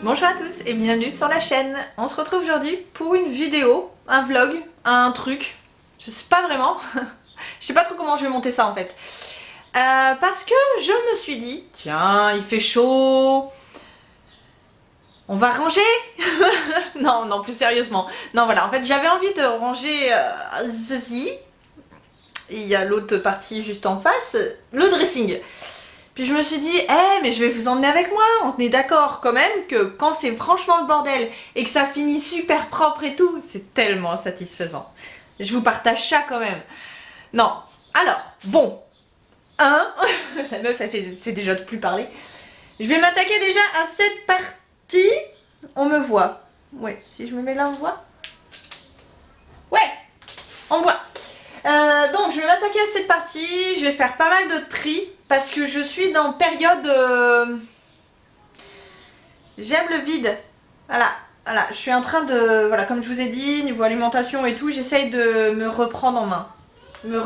Bonjour à tous et bienvenue sur la chaîne. On se retrouve aujourd'hui pour une vidéo, un vlog, un truc. Je sais pas vraiment. Je sais pas trop comment je vais monter ça en fait. Parce que je me suis dit, tiens, il fait chaud. On va ranger. Non, non, plus sérieusement. Non, voilà, en fait j'avais envie de ranger ceci. Et il y a l'autre partie juste en face, le dressing. Puis je me suis dit, mais je vais vous emmener avec moi, on est d'accord quand même que quand c'est franchement le bordel et que ça finit super propre et tout, c'est tellement satisfaisant. Je vous partage ça quand même. Non, alors, bon, la meuf elle sait déjà de plus parler. Je vais m'attaquer déjà à cette partie. On me voit. Ouais, si je me mets là on voit. Ouais, on voit. Donc je vais m'attaquer à cette partie, je vais faire pas mal de tri parce que je suis dans période j'aime le vide. Voilà, je suis en train de, voilà, comme je vous ai dit, niveau alimentation et tout, j'essaye de me reprendre en main. Vous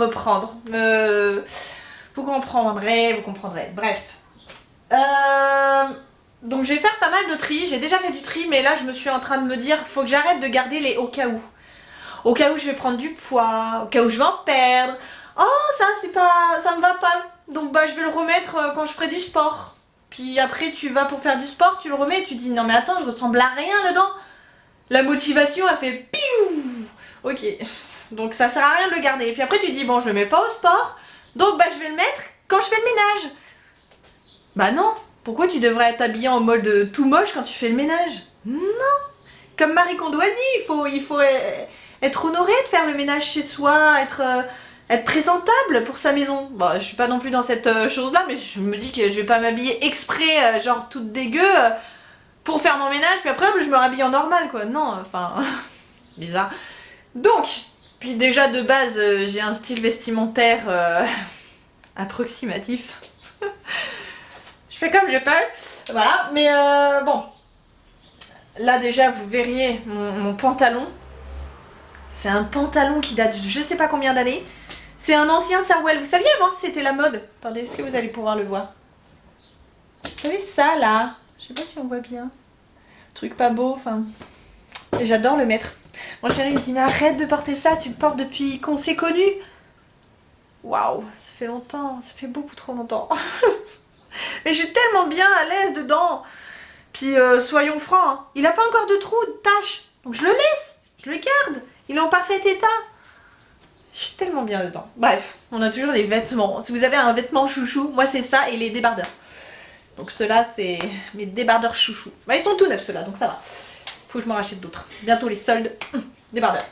comprendrez, bref. Donc je vais faire pas mal de tri, j'ai déjà fait du tri mais là je me suis en train de me dire, faut que j'arrête de garder les au cas où. Au cas où je vais prendre du poids, au cas où je vais en perdre. Oh, ça me va pas. Donc bah je vais le remettre quand je ferai du sport. Puis après tu vas pour faire du sport, tu le remets et tu dis non mais attends, je ressemble à rien dedans. La motivation a fait piou. Ok, donc ça sert à rien de le garder. Et puis après tu dis bon je le mets pas au sport, donc bah je vais le mettre quand je fais le ménage. Bah non, pourquoi tu devrais être habillée en mode tout moche quand tu fais le ménage? Non. Comme Marie Kondo a dit, il faut être honoré de faire le ménage chez soi, être présentable pour sa maison. Bon, je suis pas non plus dans cette chose-là, mais je me dis que je vais pas m'habiller exprès, genre toute dégueu, pour faire mon ménage, puis après je me rhabille en normal, quoi. Non, enfin, bizarre. Donc, puis déjà de base, j'ai un style vestimentaire approximatif. Je fais comme je peux, voilà, mais bon. Là déjà, vous verriez mon pantalon. C'est un pantalon qui date de je sais pas combien d'années. C'est un ancien Sarwell. Vous saviez avant que c'était la mode? Attendez, est-ce que vous allez pouvoir le voir? Vous savez ça là? Je sais pas si on voit bien. Truc pas beau, enfin. Et j'adore le mettre. Mon chéri me dit mais arrête de porter ça, tu le portes depuis qu'on s'est connus. Waouh, ça fait longtemps, ça fait beaucoup trop longtemps. Mais je suis tellement bien à l'aise dedans. Puis soyons francs, hein, il a pas encore de trous, de taches. Donc je le laisse, je le garde. Il est en parfait état. Je suis tellement bien dedans. Bref, on a toujours des vêtements. Si vous avez un vêtement chouchou, moi c'est ça et les débardeurs. Donc ceux-là, c'est mes débardeurs chouchou. Bah ils sont tout neufs ceux-là, donc ça va. Faut que je m'en rachète d'autres. Bientôt les soldes. Débardeurs.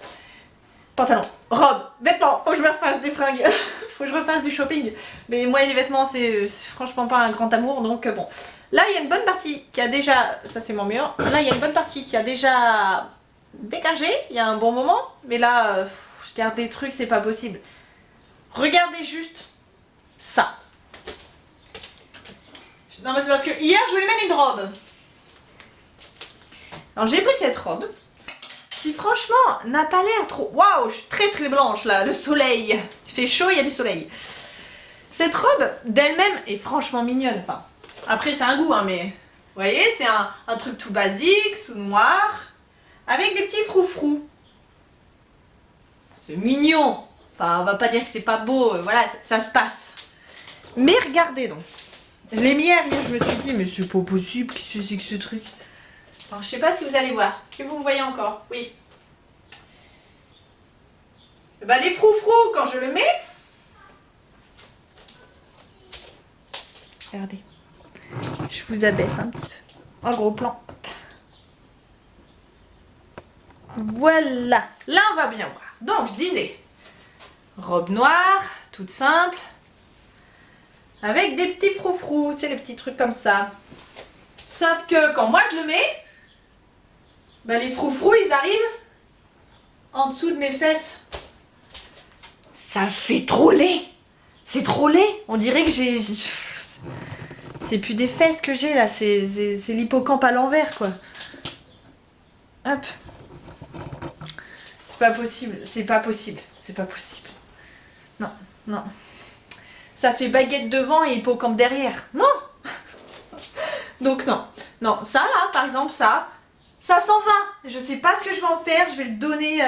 Pantalon, robe, vêtements. Faut que je me refasse des fringues. Faut que je refasse du shopping. Mais moi et les vêtements, c'est franchement pas un grand amour, donc bon. Là, il y a une bonne partie qui a déjà... Ça, c'est mon mur. Là, il y a une bonne partie qui a déjà dégagé. Il y a un bon moment. Mais là, je garde des trucs, c'est pas possible. Regardez juste ça. Non, mais c'est parce que hier, je voulais mettre une robe. Alors, j'ai pris cette robe qui, franchement, n'a pas l'air trop... Waouh, je suis très très blanche, là. Le soleil. Il fait chaud, il y a du soleil. Cette robe, d'elle-même, est franchement mignonne. Enfin... Après c'est un goût hein, mais vous voyez c'est un truc tout basique, tout noir, avec des petits froufrous. C'est mignon, enfin on va pas dire que c'est pas beau, voilà ça se passe. Mais regardez donc, je l'ai mis hier, je me suis dit mais c'est pas possible, qu'est-ce que c'est que ce truc? Alors je sais pas si vous allez voir, est-ce que vous me voyez encore? Oui. Bah les froufrous quand je le mets, regardez. Je vous abaisse un petit peu. En gros plan. Voilà. Là, on va bien voir. Donc, je disais, robe noire, toute simple, avec des petits froufrous, tu sais, les petits trucs comme ça. Sauf que quand moi je le mets, bah, les froufrous, ils arrivent en dessous de mes fesses. Ça fait trop laid. C'est trop laid. On dirait que j'ai... C'est plus des fesses que j'ai là, c'est l'hippocampe à l'envers quoi. Hop. C'est pas possible, c'est pas possible, c'est pas possible. Non, non. Ça fait baguette devant et hippocampe derrière. Non. Donc non. Non, ça là, par exemple, ça s'en va. Je sais pas ce que je vais en faire. Je vais le donner.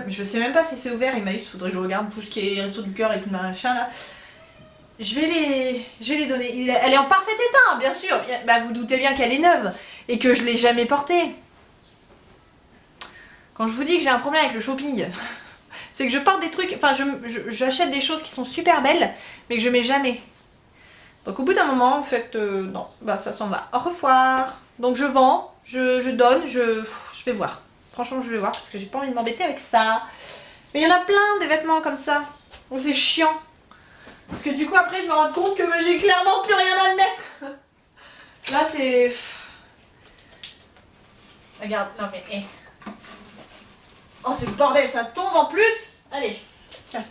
Je sais même pas si c'est ouvert. Emmaüs, faudrait que je regarde tout ce qui est Resto du Cœur et tout le machin là. Je vais les donner. Elle est en parfait état, bien sûr. Bah, vous doutez bien qu'elle est neuve et que je l'ai jamais portée. Quand je vous dis que j'ai un problème avec le shopping, c'est que je porte des trucs. Enfin, j'achète des choses qui sont super belles, mais que je mets jamais. Donc au bout d'un moment, en fait, non, bah ça s'en va. Au revoir. Donc je vends, je donne, je vais voir. Franchement, je vais voir parce que j'ai pas envie de m'embêter avec ça. Mais il y en a plein des vêtements comme ça. Donc c'est chiant. Parce que du coup, après, je me rends compte que j'ai clairement plus rien à me mettre. Là, c'est... Regarde, non mais... Oh, c'est le bordel, ça tombe en plus. Allez, tiens.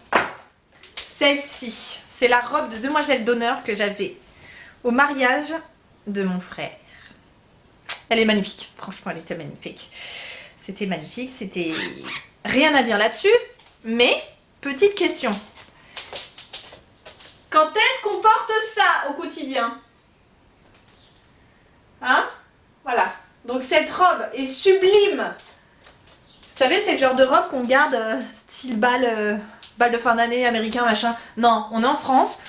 Celle-ci, c'est la robe de demoiselle d'honneur que j'avais au mariage de mon frère. Elle est magnifique, franchement elle était magnifique. C'était magnifique, c'était rien à dire là-dessus. Mais, petite question. Quand est-ce qu'on porte ça au quotidien? Hein? Voilà. Donc cette robe est sublime. Vous savez, c'est le genre de robe qu'on garde style bal de fin d'année américain, machin. Non, on est en France.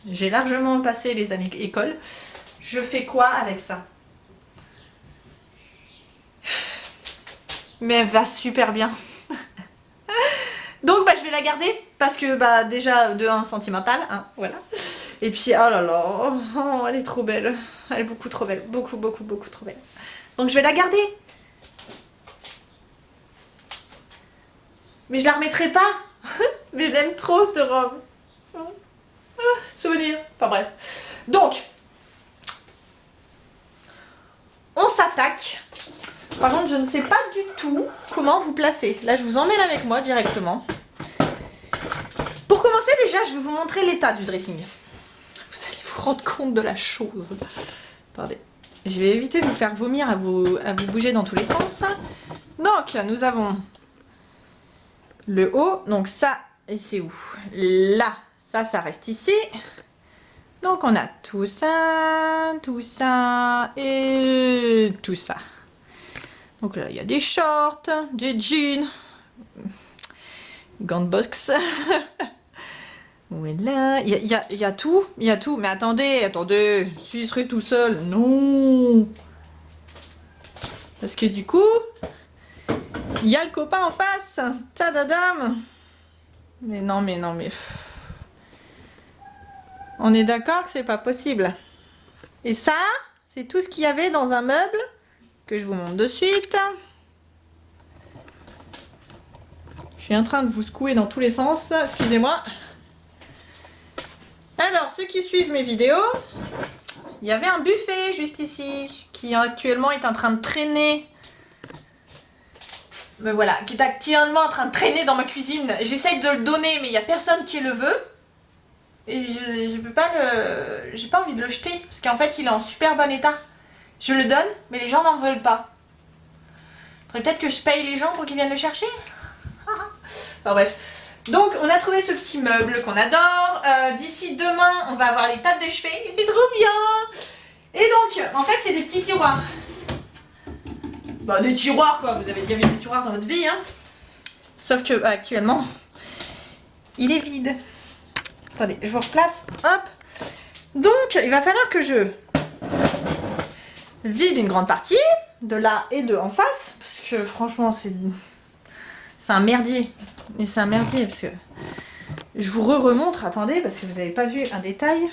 J'ai largement passé les années école. Je fais quoi avec ça? Mais elle va super bien. Donc bah, je vais la garder parce que bah déjà de 1 sentimentale, hein, voilà. Et puis oh là là, oh, elle est trop belle. Elle est beaucoup trop belle. Beaucoup, beaucoup, beaucoup trop belle. Donc je vais la garder. Mais je la remettrai pas. Mais je l'aime trop cette robe. Souvenir. Enfin bref. Donc, on s'attaque. Par contre, je ne sais pas du tout comment vous placer. Là, je vous emmène avec moi directement. Pour commencer, déjà, je vais vous montrer l'état du dressing. Vous allez vous rendre compte de la chose. Attendez. Je vais éviter de vous faire vomir à vous bouger dans tous les sens. Donc, nous avons le haut. Donc ça, et c'est où? Là, ça reste ici. Donc, on a tout ça et tout ça. Donc là, il y a des shorts, des jeans, gants de boxe. Voilà, il y a tout, mais attendez, s'il serait tout seul, non. Parce que du coup, il y a le copain en face, tadadam. Mais non. On est d'accord que c'est pas possible. Et ça, c'est tout ce qu'il y avait dans un meuble que je vous montre de suite. Je suis en train de vous secouer dans tous les sens, excusez-moi. Alors, ceux qui suivent mes vidéos, il y avait un buffet juste ici, qui actuellement est en train de traîner. Mais voilà, qui est actuellement en train de traîner dans ma cuisine. J'essaye de le donner, mais il n'y a personne qui le veut. Et je peux pas le... J'ai pas envie de le jeter, parce qu'en fait, il est en super bon état. Je le donne, mais les gens n'en veulent pas. Faudrait peut-être que je paye les gens pour qu'ils viennent le chercher. Enfin bref. Donc, on a trouvé ce petit meuble qu'on adore. D'ici demain, on va avoir les tables de chevet. C'est trop bien. Et donc, en fait, c'est des petits tiroirs. Bah, des tiroirs, quoi. Vous avez déjà vu des tiroirs dans votre vie, hein. Sauf que, actuellement, il est vide. Attendez, je vous replace. Hop. Donc, il va falloir que je vide une grande partie. De là et de en face. Parce que, franchement, c'est un merdier. Et c'est un merdier parce que je vous remontre, attendez, parce que vous n'avez pas vu un détail.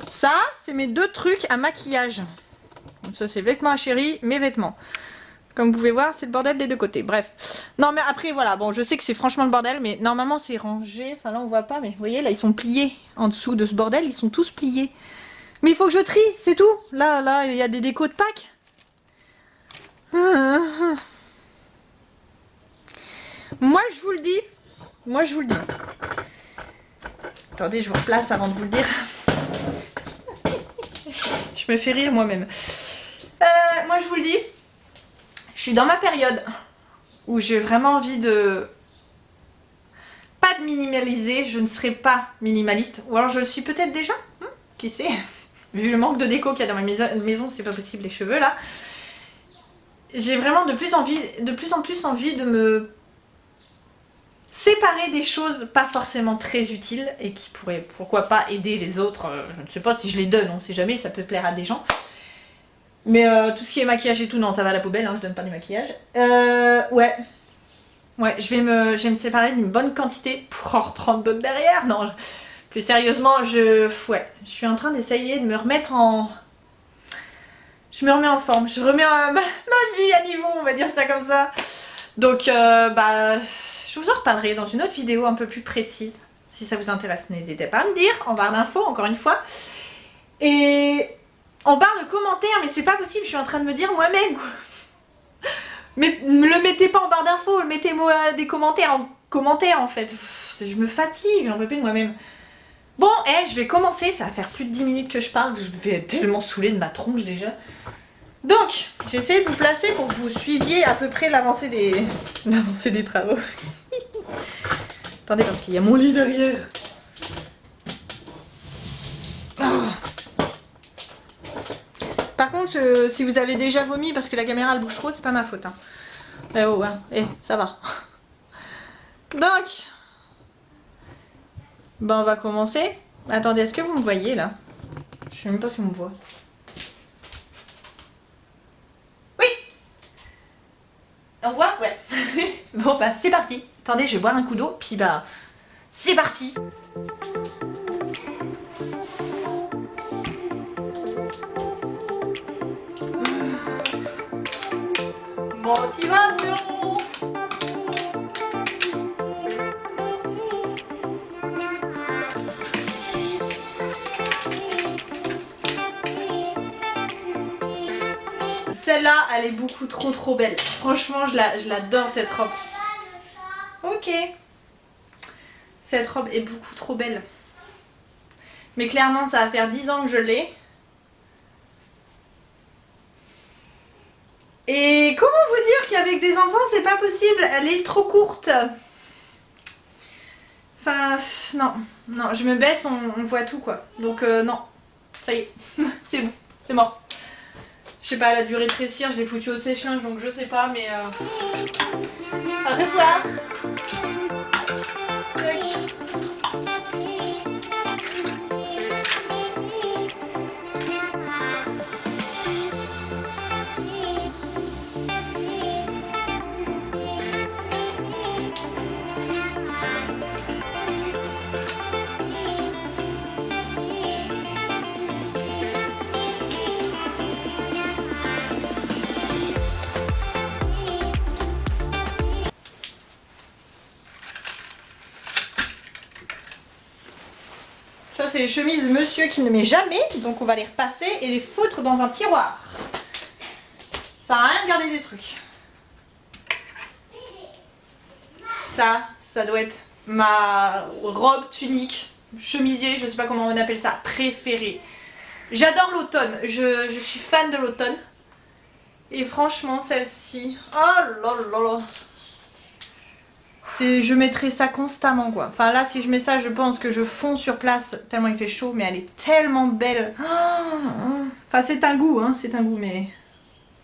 Ça, c'est mes 2 trucs à maquillage. Ça, c'est vêtements à chérie, mes vêtements. Comme vous pouvez voir, c'est le bordel des 2 côtés. Bref. Non, mais après, voilà. Bon, je sais que c'est franchement le bordel, mais normalement, c'est rangé. Enfin, là, on voit pas, mais vous voyez, là, ils sont pliés. En dessous de ce bordel, ils sont tous pliés. Mais il faut que je trie, c'est tout. Là, il y a des décos de Pâques. Moi, je vous le dis. Attendez, je vous replace avant de vous le dire. Je me fais rire moi-même. Moi, je vous le dis. Je suis dans ma période où j'ai vraiment envie de... pas de minimaliser, je ne serai pas minimaliste. Ou alors je le suis peut-être déjà, qui sait. Vu le manque de déco qu'il y a dans ma maison, c'est pas possible les cheveux là. J'ai vraiment de plus en plus envie de me séparer des choses pas forcément très utiles et qui pourraient pourquoi pas aider les autres. Je ne sais pas si je les donne, on sait jamais, ça peut plaire à des gens. Mais tout ce qui est maquillage et tout, non, ça va à la poubelle, hein, je donne pas du maquillage. Ouais, je vais me séparer d'une bonne quantité pour en reprendre d'autres derrière. Non, plus sérieusement, je suis en train d'essayer de me remettre en... Je me remets en forme, je remets ma vie à niveau, on va dire ça comme ça. Donc, je vous en reparlerai dans une autre vidéo un peu plus précise. Si ça vous intéresse, n'hésitez pas à me dire, en barre d'infos, encore une fois. Et en barre de commentaires, mais c'est pas possible, je suis en train de me dire moi-même, quoi. Mais ne le mettez pas en barre d'infos, mettez-moi des commentaires en commentaire, en fait. Je me fatigue, j'en peux plus de moi-même. Bon, je vais commencer, ça va faire plus de 10 minutes que je parle, je vais être tellement saoulée de ma tronche déjà. Donc, j'ai essayé de vous placer pour que vous suiviez à peu près l'avancée des travaux. Attendez, parce qu'il y a mon lit derrière. Oh. Par contre, si vous avez déjà vomi parce que la caméra elle bouge trop, c'est pas ma faute. Hein. Ça va. Donc, on va commencer. Attendez, est-ce que vous me voyez là? Je sais même pas si on me voit. Oui! On voit? Ouais. Bon, c'est parti. Attendez, je vais boire un coup d'eau, puis c'est parti. Motivation. Celle-là, elle est beaucoup trop belle. Franchement, je l'adore cette robe. Ok. Cette robe est beaucoup trop belle. Mais clairement, ça va faire 10 ans que je l'ai. Et comment vous dire qu'avec des enfants, c'est pas possible. Elle est trop courte. Enfin, non, je me baisse, on voit tout quoi. Donc non, ça y est, c'est bon, c'est mort. Je sais pas, elle a dû rétrécir, je l'ai foutu au sèche-linge, donc je sais pas, mais au revoir. Ça, c'est les chemises de monsieur qui ne met jamais, donc on va les repasser et les foutre dans un tiroir. Ça sert à rien de garder des trucs. Ça doit être ma robe tunique, chemisier, je sais pas comment on appelle ça, préférée. J'adore l'automne, je suis fan de l'automne. Et franchement, celle-ci, oh là là là. Je mettrai ça constamment quoi. Enfin là si je mets ça je pense que je fonds sur place tellement il fait chaud, mais elle est tellement belle. Enfin c'est un goût mais...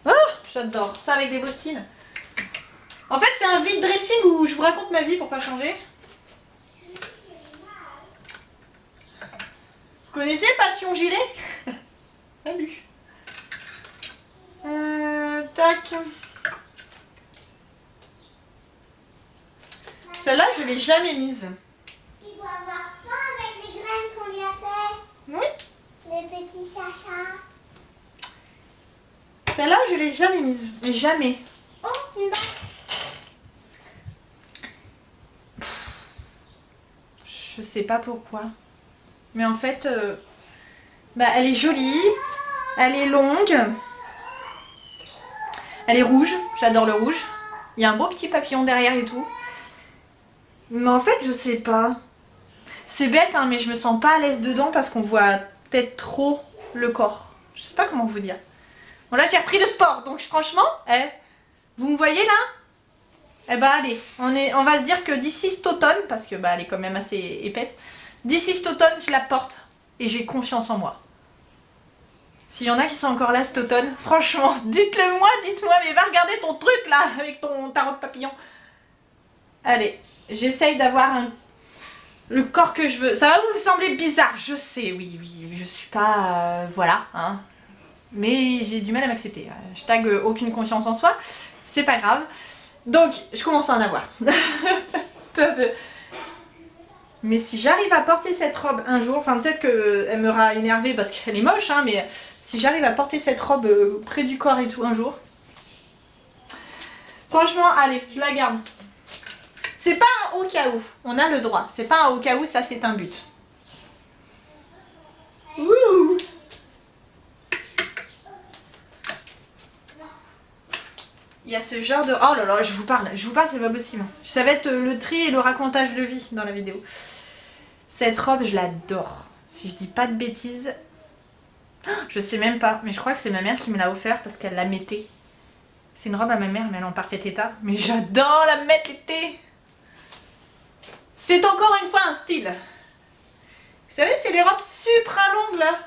Oh, j'adore ça avec des bottines. En fait c'est un vide dressing où je vous raconte ma vie pour pas changer. Vous connaissez Passion Gilet? Salut. Tac. Celle-là, je l'ai jamais mise. Il doit avoir faim avec les graines qu'on lui a fait. Oui. Les petits chachas. Celle-là, je l'ai jamais mise. Mais jamais. Oh, une barre. Je sais pas pourquoi. Mais en fait, elle est jolie. Elle est longue. Elle est rouge. J'adore le rouge. Il y a un beau petit papillon derrière et tout. Mais en fait, je sais pas. C'est bête, hein, mais je me sens pas à l'aise dedans parce qu'on voit peut-être trop le corps. Je sais pas comment vous dire. Bon, là, j'ai repris le sport, donc franchement, vous me voyez là? Eh bah allez, on va se dire que d'ici cet automne, parce que bah elle est quand même assez épaisse, d'ici cet automne je la porte et j'ai confiance en moi. S'il y en a qui sont encore là cet automne, franchement, dites-le moi, dites-moi, mais va regarder ton truc là, avec ta robe papillon. Allez, j'essaye d'avoir le corps que je veux. Ça va vous sembler bizarre, je sais, oui, je suis pas... voilà, hein. Mais j'ai du mal à m'accepter. Hashtag aucune confiance en soi, c'est pas grave. Donc, je commence à en avoir. Peu à peu. Mais si j'arrive à porter cette robe un jour, enfin peut-être qu'elle m'aura énervée parce qu'elle est moche, hein, mais si j'arrive à porter cette robe près du corps et tout un jour, franchement, allez, je la garde. C'est pas un au cas où, on a le droit. C'est pas un au cas où, ça c'est un but. Wouh! Il y a ce genre de... Oh là là, je vous parle, c'est pas possible. Ça va être le tri et le racontage de vie dans la vidéo. Cette robe, je l'adore. Si je dis pas de bêtises, je sais même pas, mais je crois que c'est ma mère qui me l'a offert parce qu'elle la mettait. C'est une robe à ma mère, mais elle est en parfait état. Mais j'adore la mettre l'été. C'est encore une fois un style. Vous savez, c'est les robes supra longues là.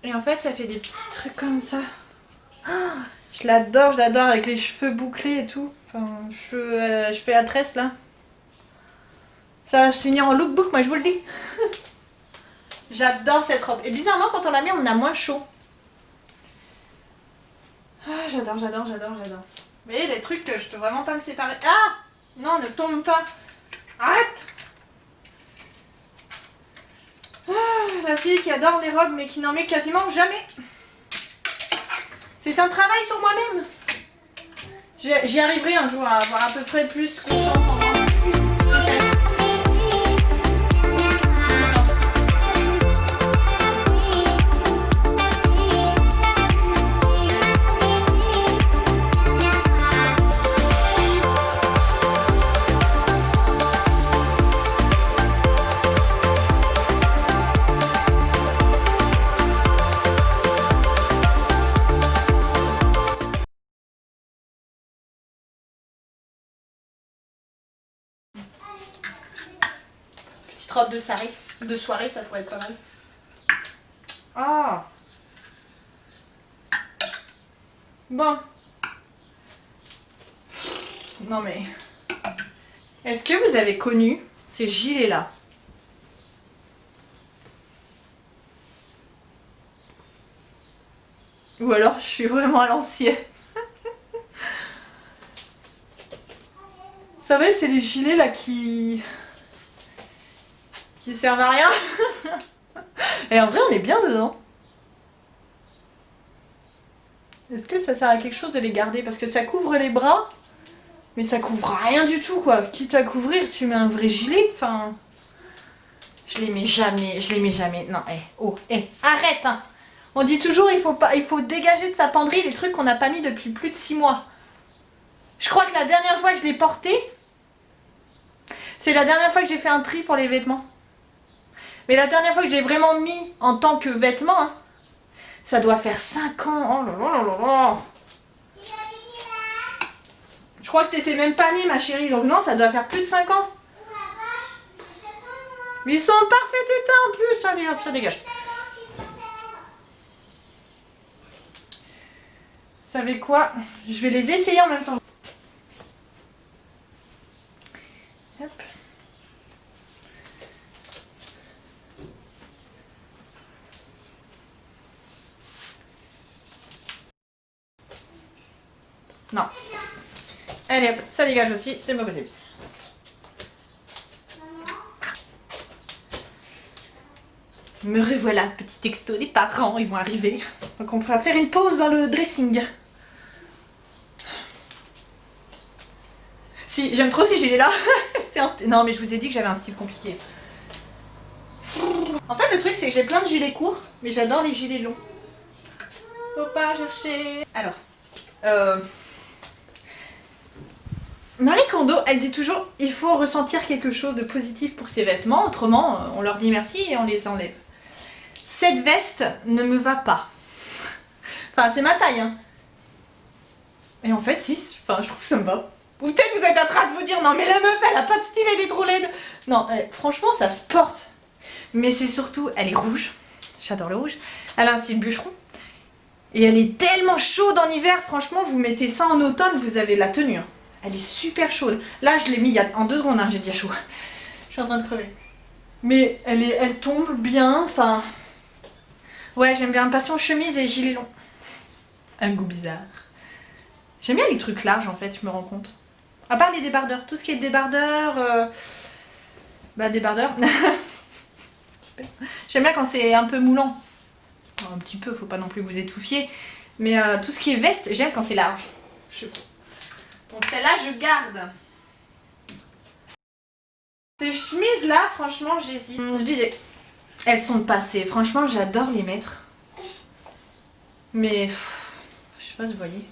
Et en fait, ça fait des petits trucs comme ça. Oh, je l'adore avec les cheveux bouclés et tout. Enfin, je fais la tresse là. Ça va se finir en lookbook, moi je vous le dis. J'adore cette robe. Et bizarrement, quand on la met, on a moins chaud. Ah, j'adore. Vous voyez, les trucs que je peux vraiment pas me séparer. Ah! Non, ne tombe pas. Arrête! Ah, la fille qui adore les robes mais qui n'en met quasiment jamais. C'est un travail sur moi-même. J'y arriverai un jour à avoir à peu près plus confiance en moi. Robe de soirée, ça pourrait être pas mal. Ah. Bon. Non mais... Est-ce que vous avez connu ces gilets-là? Ou alors je suis vraiment à l'ancienne. Vous savez, c'est les gilets là qui servent à rien. Et en vrai, on est bien dedans. Est-ce que ça sert à quelque chose de les garder? Parce que ça couvre les bras, mais ça couvre rien du tout, quoi. Quitte à couvrir, tu mets un vrai gilet. Enfin, je les mets jamais. Non, arrête, hein. On dit toujours, il faut dégager de sa penderie les trucs qu'on n'a pas mis depuis plus de 6 mois. Je crois que la dernière fois que je l'ai porté, c'est la dernière fois que j'ai fait un tri pour les vêtements. Mais la dernière fois que j'ai vraiment mis en tant que vêtement, hein, ça doit faire 5 ans. Oh là là là là. Je crois que t'étais même pas née, ma chérie. Donc non, ça doit faire plus de 5 ans. Mais ils sont en parfait état en plus. Allez hop, ça dégage. Vous savez quoi? Je vais les essayer en même temps. Hop. Non. Allez hop, ça dégage aussi, c'est pas possible. Me revoilà, petit texto des parents, ils vont arriver. Donc on va faire une pause dans le dressing. Si, j'aime trop ces gilets-là. Non mais je vous ai dit que j'avais un style compliqué. En fait le truc c'est que j'ai plein de gilets courts, mais j'adore les gilets longs. Faut pas chercher. Alors, Marie Kondo, elle dit toujours il faut ressentir quelque chose de positif pour ses vêtements, autrement on leur dit merci et on les enlève. Cette veste ne me va pas. Enfin, c'est ma taille, hein. Et en fait, si, enfin, je trouve que ça me va. Ou peut-être vous êtes en train de vous dire, non mais la meuf, elle a pas de style, elle est trop laide. Non, franchement, ça se porte. Mais c'est surtout, elle est rouge. J'adore le rouge. Elle a un style bûcheron. Et elle est tellement chaude en hiver, franchement, vous mettez ça en automne, vous avez la tenue. Hein. Elle est super chaude. Là, je l'ai mis en 2 secondes, hein, j'ai déjà chaud. Je suis en train de crever. Mais elle tombe bien, enfin... Ouais, j'aime bien. Passion chemise et gilet long. Un goût bizarre. J'aime bien les trucs larges, en fait, je me rends compte. À part les débardeurs. Tout ce qui est débardeur... Bah, débardeur. J'aime bien quand c'est un peu moulant. Un petit peu, faut pas non plus vous étouffier. Mais tout ce qui est veste, j'aime quand c'est large. Je sais pas. Donc celle-là, je garde. Ces chemises là, franchement, j'hésite. Je disais, elles sont passées. Franchement, j'adore les mettre. Mais, je sais pas si vous voyez.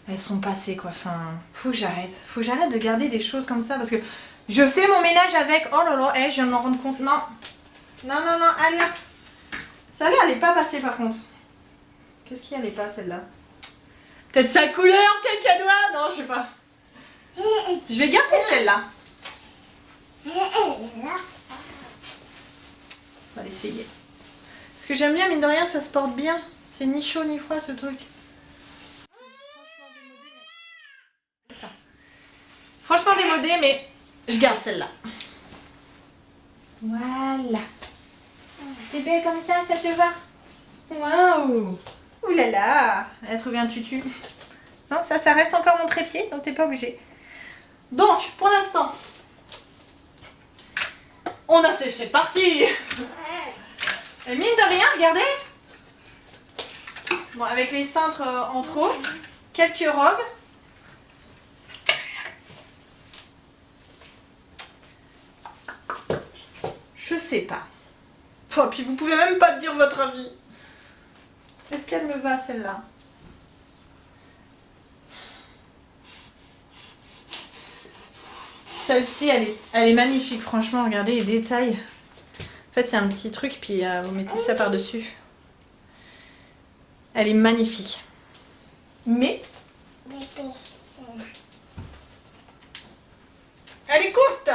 Elles sont passées quoi. Enfin, faut que j'arrête. Faut que j'arrête de garder des choses comme ça parce que je fais mon ménage avec. Oh là là, je viens de m'en rendre compte. Non. Non, non, non, allez. Celle-là, elle est pas passée par contre. Qu'est-ce qu'il y avait pas celle-là? Peut-être sa couleur, quelqu'un doit. Non, je sais pas. Je vais garder celle-là. On va l'essayer. Parce que j'aime bien, mine de rien, ça se porte bien. C'est ni chaud ni froid ce truc. Franchement démodé, mais je garde celle-là. Voilà. T'es belle comme ça te va? Waouh! Ouh là là! Elle a trouvé un tutu. Non, ça reste encore mon trépied, donc t'es pas obligé. Donc, pour l'instant, on a c'est parti! Et mine de rien, regardez! Bon, avec les cintres en trop, quelques robes. Je sais pas. Oh, puis vous pouvez même pas dire votre avis. Est-ce qu'elle me va celle-là? Celle-ci, elle est magnifique. Franchement, regardez les détails. En fait, c'est un petit truc, puis vous mettez ça par-dessus. Elle est magnifique. Mais... elle est courte.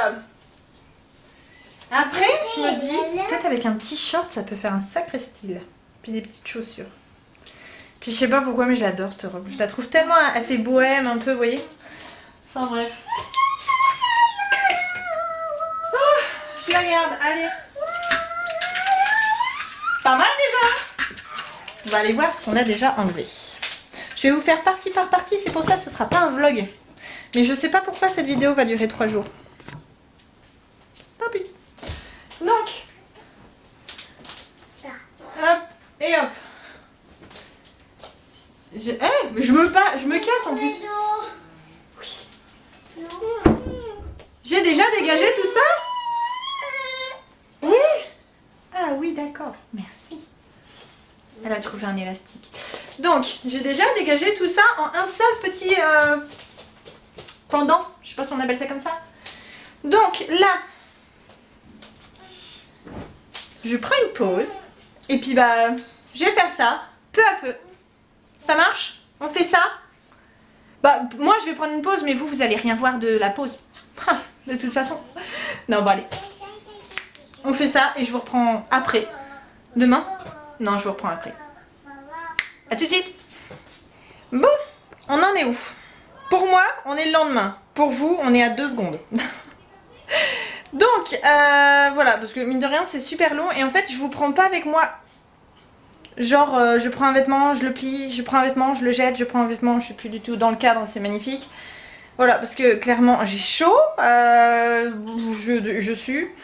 Après, je me dis, peut-être avec un petit short, ça peut faire un sacré style. Puis des petites chaussures. Puis je sais pas pourquoi, mais je l'adore cette robe. Je la trouve tellement, elle fait bohème un peu, vous voyez. Enfin bref. Oh, je la garde, allez. Pas mal déjà. On va aller voir ce qu'on a déjà enlevé. Je vais vous faire partie par partie, c'est pour ça que ce sera pas un vlog. Mais je sais pas pourquoi cette vidéo va durer 3 jours. Tant pis. Donc, hop, et hop. Mais je me casse en plus. Oui. J'ai déjà dégagé tout ça? Oui. Ah oui, d'accord, merci. Elle a trouvé un élastique. Donc, j'ai déjà dégagé tout ça en un seul petit pendant. Je sais pas si on appelle ça comme ça. Donc, là, je prends une pause. Et puis, bah, je vais faire ça, peu à peu. Ça marche? On fait ça? Bah, moi, je vais prendre une pause, mais vous allez rien voir de la pause. De toute façon. Non, bon, allez. On fait ça et je vous reprends après. Demain? Non, je vous reprends après. A tout de suite. Bon, on en est où? Pour moi, on est le lendemain. Pour vous, on est à 2 secondes. Donc, voilà, parce que mine de rien, c'est super long. Et en fait, je vous prends pas avec moi. Genre, je prends un vêtement, je le plie, je prends un vêtement, je le jette, je prends un vêtement, je suis plus du tout dans le cadre, c'est magnifique. Voilà, parce que clairement, j'ai chaud, je sue.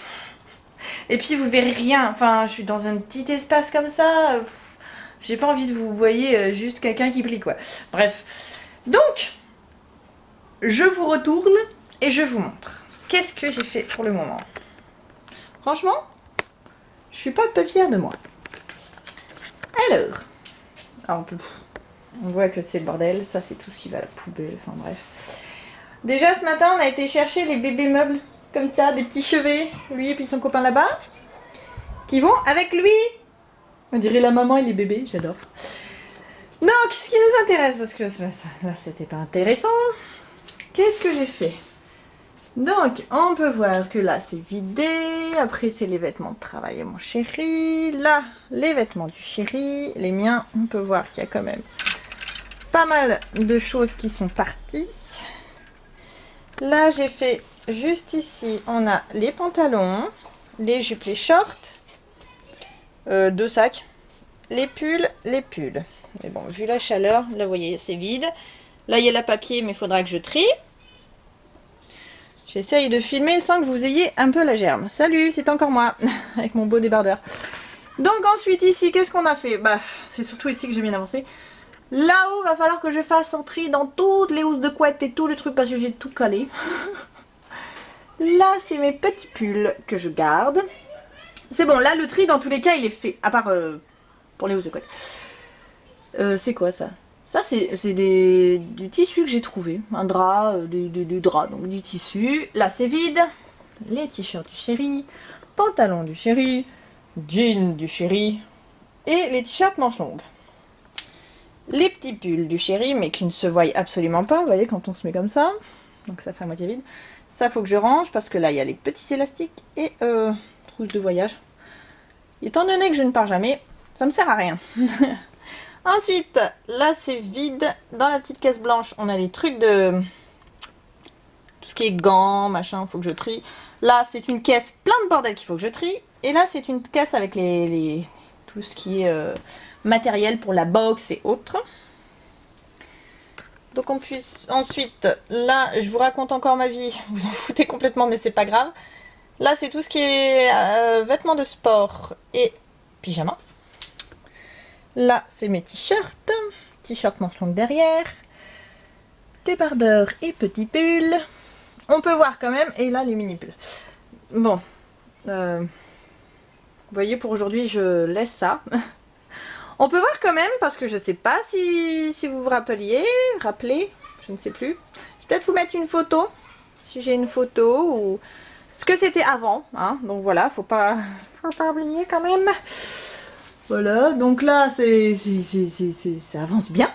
Et puis, vous verrez rien. Enfin, je suis dans un petit espace comme ça. J'ai pas envie de vous voyez juste quelqu'un qui plie, quoi. Bref. Donc, je vous retourne et je vous montre. Qu'est-ce que j'ai fait pour le moment? Franchement, je suis pas peu fière de moi. Alors on voit que c'est le bordel. Ça, c'est tout ce qui va à la poubelle. Enfin, bref. Déjà, ce matin, on a été chercher les bébés meubles. Comme ça, des petits chevets. Lui et puis son copain là-bas. Qui vont avec lui. On dirait la maman et les bébés. J'adore. Donc, ce qui nous intéresse, parce que là, c'était pas intéressant. Qu'est-ce que j'ai fait? Donc, on peut voir que là, c'est vidé. Après, c'est les vêtements de travail de mon chéri. Là, les vêtements du chéri. Les miens, on peut voir qu'il y a quand même pas mal de choses qui sont parties. Là, j'ai fait juste ici, on a les pantalons, les jupes, les shorts, 2 sacs, les pulls. Mais bon, vu la chaleur, là, vous voyez, c'est vide. Là, il y a le papier, mais il faudra que je trie. J'essaye de filmer sans que vous ayez un peu la germe. Salut, c'est encore moi, avec mon beau débardeur. Donc ensuite, ici, qu'est-ce qu'on a fait? Bah, c'est surtout ici que j'ai bien avancé. Là-haut, va falloir que je fasse un tri dans toutes les housses de couette et tout le truc parce que j'ai tout calé. Là, c'est mes petits pulls que je garde. C'est bon, là, le tri, dans tous les cas, il est fait. À part pour les housses de couette. C'est quoi, ça? Ça, c'est du tissu que j'ai trouvé. Un drap, du drap, donc du tissu. Là, c'est vide. Les t-shirts du chéri. Pantalon du chéri. Jeans du chéri. Et les t-shirts manches longues. Les petits pulls du chéri, mais qui ne se voient absolument pas. Vous voyez, quand on se met comme ça. Donc, ça fait à moitié vide. Ça, faut que je range parce que là, il y a les petits élastiques et trousse de voyage. Étant donné que je ne pars jamais, ça me sert à rien. Ensuite, là, c'est vide. Dans la petite caisse blanche, on a les trucs de... tout ce qui est gants, machin, faut que je trie. Là, c'est une caisse plein de bordel qu'il faut que je trie. Et là, c'est une caisse avec tout ce qui est matériel pour la boxe et autres. Donc on puisse... Ensuite, là, je vous raconte encore ma vie. Vous en foutez complètement, mais c'est pas grave. Là, c'est tout ce qui est vêtements de sport et pyjama. Là, c'est mes t-shirts. T-shirt manche longue derrière. Débardeur et petits pulls. On peut voir quand même. Et là, les mini-pulls. Bon. Vous voyez, pour aujourd'hui, je laisse ça. On peut voir quand même, parce que je sais pas si vous vous rappelez, je ne sais plus. Je vais peut-être vous mettre une photo, si j'ai une photo, ou ce que c'était avant, hein. Donc voilà, faut pas oublier quand même. Voilà, donc là, ça avance bien.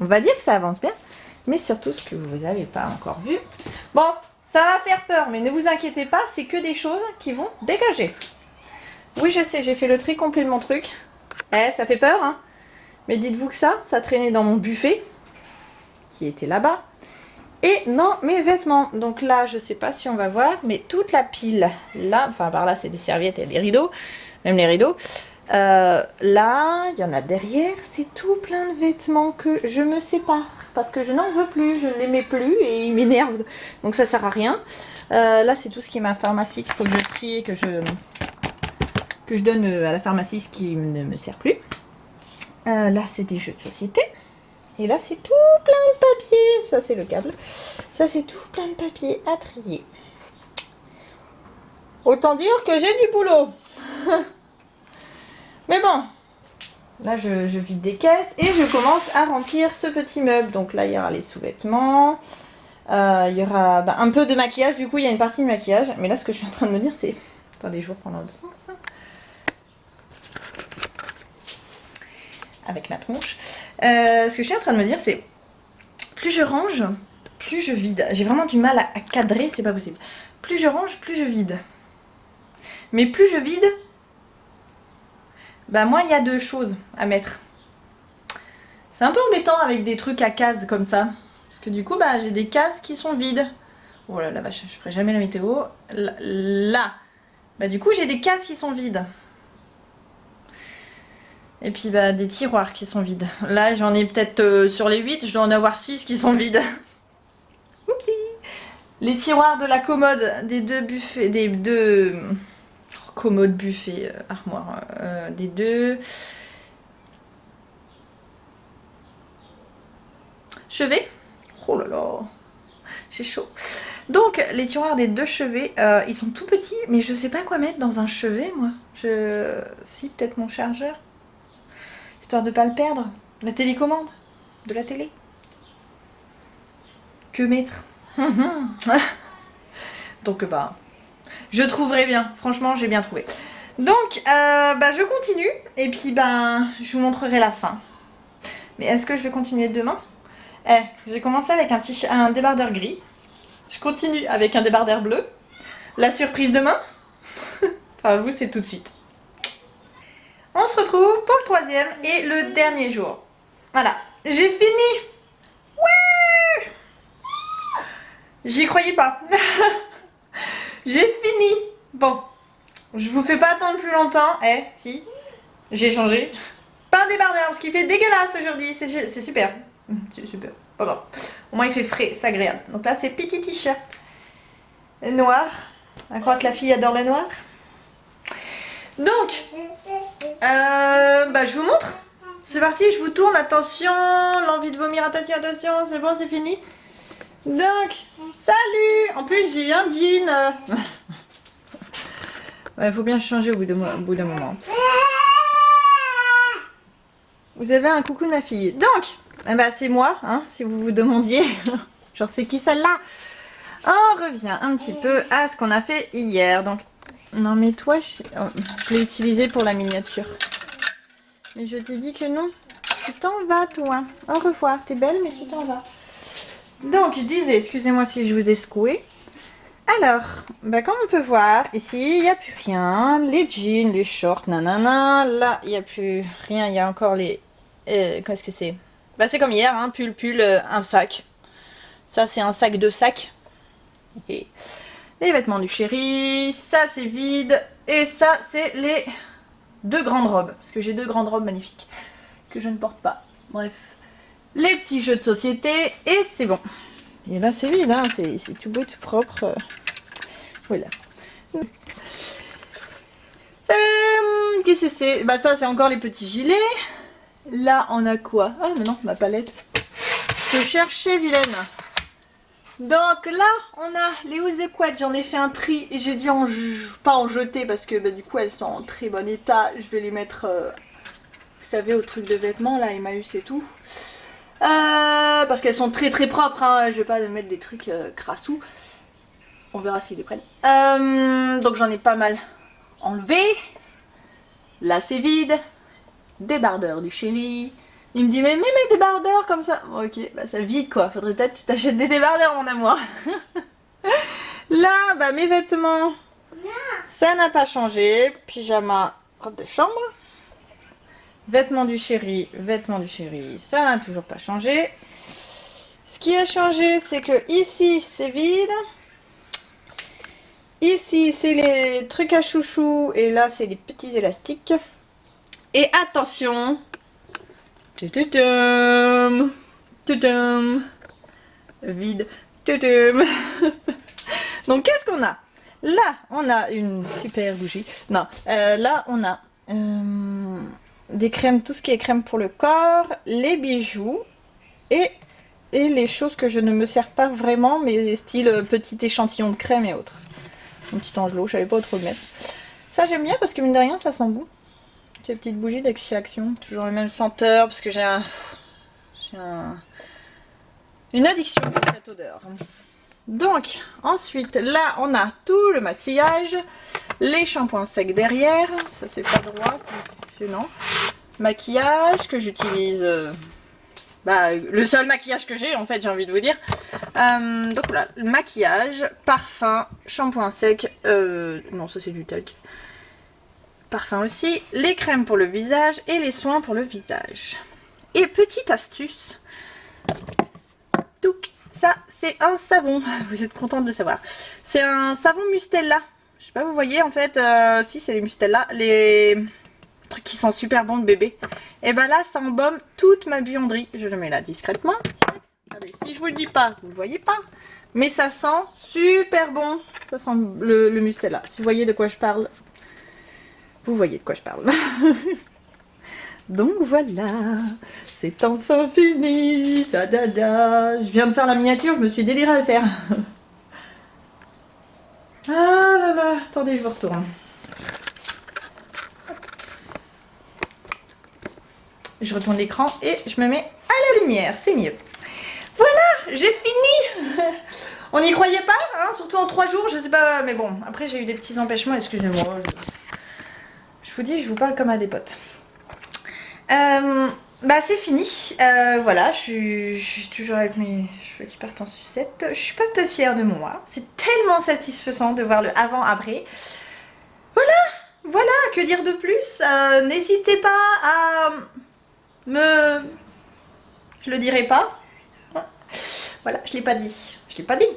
On va dire que ça avance bien. Mais surtout, ce que vous n'avez pas encore vu. Bon, ça va faire peur, mais ne vous inquiétez pas, c'est que des choses qui vont dégager. Oui, je sais, j'ai fait le tri complet de mon truc. Ça fait peur, hein. Mais dites-vous que ça traînait dans mon buffet, qui était là-bas, et dans mes vêtements. Donc là, je sais pas si on va voir, mais toute la pile, là, enfin par là, c'est des serviettes et des rideaux, même les rideaux. Là, il y en a derrière, c'est tout plein de vêtements que je me sépare, parce que je n'en veux plus, je ne les mets plus, et ils m'énervent, donc ça sert à rien. Là, c'est tout ce qui est ma pharmacie qu'il faut que je trie et que je donne à la pharmacie, ce qui ne me sert plus. Là, c'est des jeux de société. Et là, c'est tout plein de papier. Ça, c'est le câble. Ça, c'est tout plein de papier à trier. Autant dire que j'ai du boulot. Mais bon. Là, je vide des caisses et je commence à remplir ce petit meuble. Donc là, il y aura les sous-vêtements. Il y aura un peu de maquillage. Du coup, il y a une partie de maquillage. Mais là, ce que je suis en train de me dire, c'est... Attendez, je vous reprends dans l'autre sens. Avec ma tronche. Ce que je suis en train de me dire, c'est plus je range, plus je vide. J'ai vraiment du mal à cadrer, c'est pas possible. Plus je range, plus je vide. Mais plus je vide, moins il y a de choses à mettre. C'est un peu embêtant avec des trucs à cases comme ça. Parce que du coup, j'ai des cases qui sont vides. Oh là la vache, je ferai jamais la météo. Là, du coup, j'ai des cases qui sont vides. Et puis des tiroirs qui sont vides. Là, j'en ai peut-être sur les 8, je dois en avoir 6 qui sont vides. Oupi. Les tiroirs de la commode, des 2 buffets, des 2 commodes, buffets, armoires, des 2 chevets. Oh là là, j'ai chaud. Donc, les tiroirs des 2 chevets, ils sont tout petits, mais je sais pas quoi mettre dans un chevet, moi. Si, peut-être mon chargeur. Histoire de pas le perdre. La télécommande de la télé. Que mettre? Donc je trouverai bien. Franchement, j'ai bien trouvé. Donc je continue et puis je vous montrerai la fin. Mais est-ce que je vais continuer demain? J'ai commencé avec un débardeur gris. Je continue avec un débardeur bleu. La surprise demain? Enfin, vous, c'est tout de suite. On se retrouve pour le 3e et le dernier jour. Voilà, j'ai fini. Ouais. J'y croyais pas. J'ai fini. Bon, je vous fais pas attendre plus longtemps. Si, j'ai changé. Pas un débardeur parce qu'il fait dégueulasse aujourd'hui. C'est super. C'est super. Pas grave. Au moins il fait frais, c'est agréable. Donc là c'est petit t-shirt noir. On croit que la fille adore le noir. Donc, je vous montre. C'est parti, je vous tourne. Attention, l'envie de vomir. Attention, attention. C'est bon, c'est fini. Donc, salut. En plus j'ai un jean. Ouais, faut bien changer au bout d'un moment. Vous avez un coucou de ma fille. Donc, c'est moi, hein, si vous vous demandiez. Genre, c'est qui celle-là? On revient un petit peu à ce qu'on a fait hier. Donc, non mais toi, je l'ai utilisé pour la miniature. Mais je t'ai dit que non. Tu t'en vas, toi. Au revoir. T'es belle, mais tu t'en vas. Donc, je disais, excusez-moi si je vous ai secoué. Alors, comme on peut voir, ici, il n'y a plus rien. Les jeans, les shorts, nanana. Là, il n'y a plus rien. Il y a encore les... qu'est-ce que c'est? C'est comme hier, hein, pull, un sac. Ça, c'est un sac de sac. Et les vêtements du chéri. Ça, c'est vide. Et ça, c'est les 2 grandes robes. Parce que j'ai 2 grandes robes magnifiques que je ne porte pas. Bref. Les petits jeux de société. Et c'est bon. Et là, c'est vide, hein. C'est tout beau, tout propre. Voilà. Qu'est-ce que c'est? Ça, c'est encore les petits gilets. Là, on a quoi? Ah, mais non, ma palette. Je cherchais, vilaine. Donc là, on a les housses de couette. J'en ai fait un tri et j'ai dû pas en jeter parce que du coup, elles sont en très bon état. Je vais les mettre, vous savez, au truc de vêtements, là, Emmaüs et tout. Parce qu'elles sont très propres, hein. Je vais pas mettre des trucs crassous. On verra s'ils les prennent. Donc j'en ai pas mal enlevé. Là, c'est vide. Débardeur du chéri. Il me dit mais mes débardeurs comme ça. Bon, ok, ça vide quoi. Faudrait peut-être que tu t'achètes des débardeurs mon amour. Là, mes vêtements. Ça n'a pas changé. Pyjama, robe de chambre. Vêtements du chéri, ça n'a toujours pas changé. Ce qui a changé, c'est que ici, c'est vide. Ici, c'est les trucs à chouchou. Et là, c'est les petits élastiques. Et attention. Tudum, tudum, vide. Tudum. Donc, qu'est-ce qu'on a? Là, on a une super bougie. Non, là, on a des crèmes, tout ce qui est crème pour le corps, les bijoux et les choses que je ne me sers pas vraiment, mais style petit échantillon de crème et autres. Un petit angelot, je savais pas où trop le mettre. Ça, j'aime bien parce que mine de rien, ça sent bon. Ces petites bougies d'Action Action, toujours la même senteur parce que j'ai une addiction pour cette odeur. Donc, ensuite, là, on a tout le maquillage, les shampoings secs derrière. Ça, c'est pas droit, c'est non. Maquillage que j'utilise... le seul maquillage que j'ai, en fait, j'ai envie de vous dire. Donc, voilà, maquillage, parfum, shampoing sec. Non, ça, c'est du talc. Parfum aussi, les crèmes pour le visage et les soins pour le visage. Et petite astuce. Donc, ça, c'est un savon. Vous êtes contente de le savoir. C'est un savon Mustela. Je sais pas, vous voyez, en fait, si, c'est les Mustela. Les trucs qui sentent super bon de bébé. Et là, ça embaume toute ma buanderie. Je le mets là discrètement. Regardez, si je vous le dis pas, vous le voyez pas. Mais ça sent super bon. Ça sent le Mustela. Si vous voyez de quoi je parle, vous voyez de quoi je parle. Donc voilà, c'est enfin fini. Ta-da-da. Je viens de faire la miniature, je me suis délirée à le faire. Ah là là, attendez, je vous retourne. Je retourne l'écran et je me mets à la lumière, c'est mieux. Voilà, j'ai fini. On n'y croyait pas, hein, surtout en 3 jours, je sais pas, mais bon, après j'ai eu des petits empêchements, excusez-moi. Je vous dis, je vous parle comme à des potes. Bah c'est fini, voilà, je suis toujours avec mes cheveux qui partent en sucette. Je suis pas peu fière de moi, c'est tellement satisfaisant de voir le avant-après. Voilà, que dire de plus? N'hésitez pas à me... Je le dirai pas. Voilà, je l'ai pas dit. Je l'ai pas dit.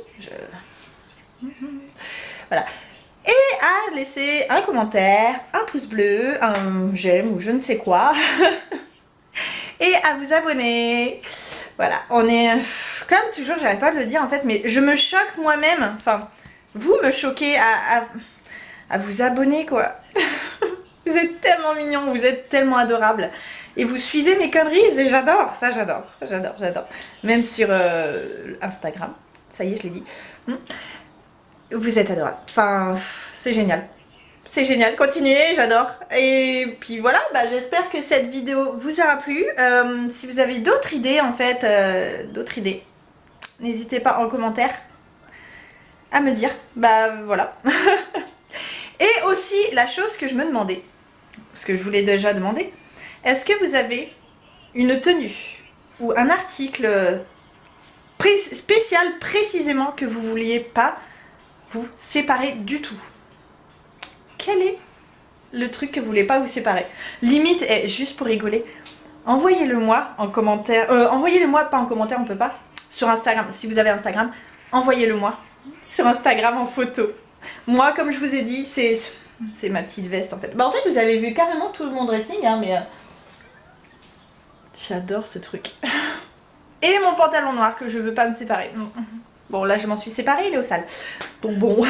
Voilà. Et à laisser un commentaire, un pouce bleu, un j'aime ou je ne sais quoi. Et à vous abonner. Voilà, on est... Comme toujours, j'arrête pas de le dire en fait, mais je me choque moi-même. Enfin, vous me choquez à vous abonner quoi. Vous êtes tellement mignons, vous êtes tellement adorables. Et vous suivez mes conneries et j'adore, ça j'adore. Même sur Instagram, ça y est, je l'ai dit. Vous êtes adorables. Enfin, c'est génial. C'est génial, continuez, j'adore. Et puis voilà, bah, j'espère que cette vidéo vous aura plu. Si vous avez d'autres idées, en fait, n'hésitez pas en commentaire à me dire. Bah voilà. Et aussi, la chose que je me demandais, parce que je vous l'ai déjà demandé, est-ce que vous avez une tenue ou un article spécial précisément que vous vouliez pas vous séparer du tout? Quel est le truc que vous voulez pas vous séparer? Limite, juste pour rigoler, envoyez-le moi en commentaire. Envoyez-le moi, pas en commentaire, on peut pas. Sur Instagram, si vous avez Instagram, envoyez-le moi. Sur Instagram en photo. Moi, comme je vous ai dit, c'est ma petite veste en fait. Bah en fait, vous avez vu carrément tout mon dressing, hein, mais... J'adore ce truc. Et mon pantalon noir que je veux pas me séparer. Bon, là, je m'en suis séparée, il est au sale. Donc bon...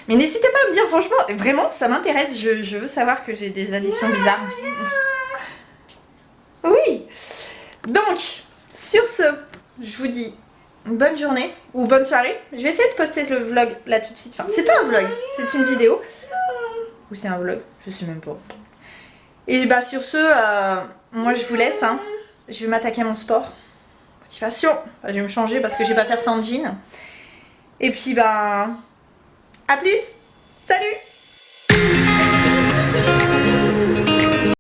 Mais n'hésitez pas à me dire, franchement, vraiment, ça m'intéresse. Je veux savoir que j'ai des addictions bizarres. Oui. Donc, sur ce, je vous dis bonne journée ou bonne soirée. Je vais essayer de poster le vlog là tout de suite. Enfin, c'est pas un vlog, c'est une vidéo. Ou c'est un vlog, je sais même pas. Et bah sur ce, moi je vous laisse. Hein. Je vais m'attaquer à mon sport. Motivation. Je vais me changer parce que je vais pas faire ça en jean. Et puis bah... à plus. Salut.